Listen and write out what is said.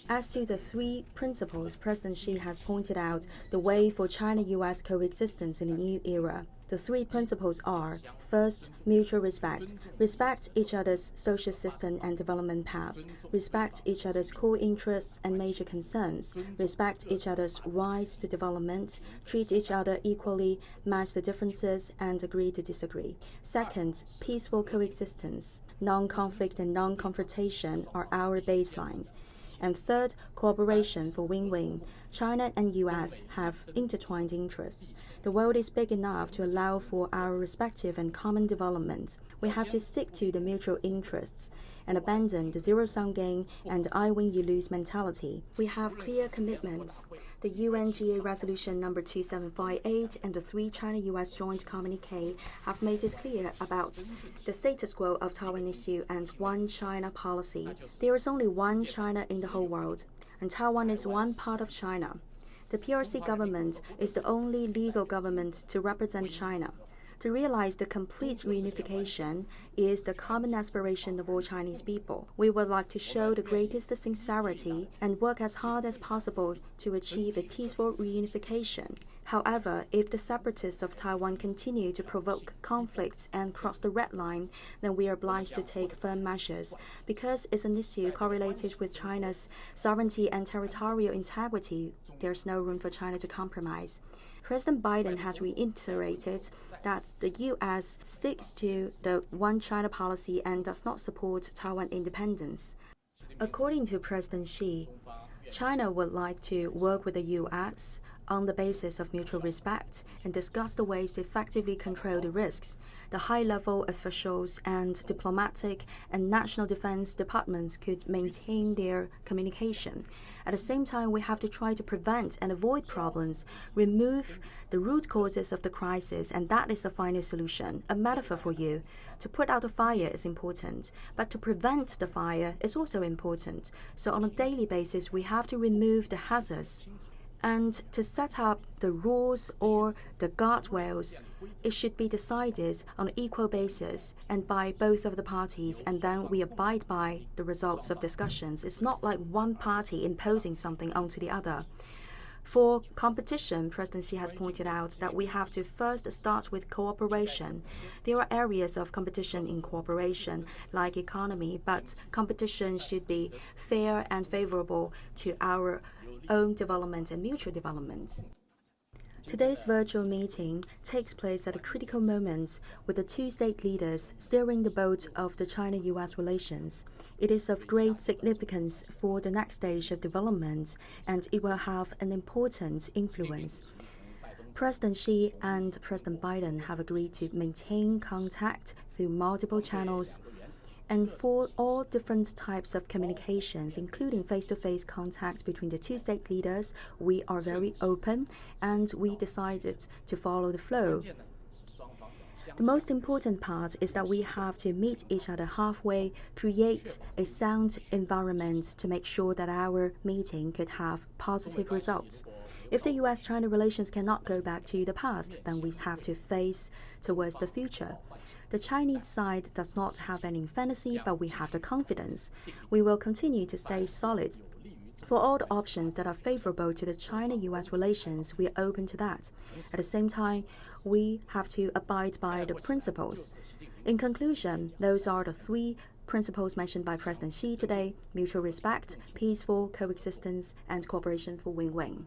As to the three principles, President Xi has pointed out the way for China-US coexistence in the new era. The three principles are: first, mutual respect. Respect each other's social system and development path. Respect each other's core interests and major concerns. Respect each other's rights to development. Treat each other equally, match the differences, and agree to disagree. Second, peaceful coexistence. Non-conflict and non-confrontation are our baselines. And third, cooperation for win-win. China and US have intertwined interests. The world is big enough to allow for our respective and common development. We have to stick to the mutual interests and abandon the zero-sum game and I win you lose mentality. We have clear commitments. The UNGA Resolution number 2758 and the three China-US joint communique have made it clear about the status quo of Taiwan issue and one China policy. There is only one China in the whole world, and Taiwan is one part of China. The PRC government is the only legal government to represent China. To realize the complete reunification is the common aspiration of all Chinese people. We would like to show the greatest sincerity and work as hard as possible to achieve a peaceful reunification. However, if the separatists of Taiwan continue to provoke conflicts and cross the red line, then we are obliged to take firm measures. Because it's an issue correlated with China's sovereignty and territorial integrity, there's no room for China to compromise. President Biden has reiterated that the U.S. sticks to the One China policy and does not support Taiwan independence. According to President Xi, China would like to work with the U.S. on the basis of mutual respect and discuss the ways to effectively control the risks. The high-level officials and diplomatic and national defense departments could maintain their communication. At the same time, we have to try to prevent and avoid problems, remove the root causes of the crisis, and that is the final solution. A metaphor for you. To put out a fire is important, but to prevent the fire is also important. So on a daily basis, we have to remove the hazards. And to set up the rules or the guardrails, it should be decided on an equal basis and by both of the parties, and then we abide by the results of discussions. It's not like one party imposing something onto the other. For competition, President Xi has pointed out that we have to first start with cooperation. There are areas of competition in cooperation, like economy, but competition should be fair and favorable to our own development and mutual development. Today's virtual meeting takes place at a critical moment with the two state leaders steering the boat of the China-US relations. It is of great significance for the next stage of development, and it will have an important influence. President Xi and President Biden have agreed to maintain contact through multiple channels. And for all different types of communications, including face-to-face contacts between the two state leaders, we are very open and we decided to follow the flow. The most important part is that we have to meet each other halfway, create a sound environment to make sure that our meeting could have positive results. If the US-China relations cannot go back to the past, then we have to face towards the future. The Chinese side does not have any fantasy, but we have the confidence. We will continue to stay solid. For all the options that are favorable to the China-US relations, we are open to that. At the same time, we have to abide by the principles. In conclusion, those are the three principles mentioned by President Xi today: mutual respect, peaceful coexistence, and cooperation for win-win.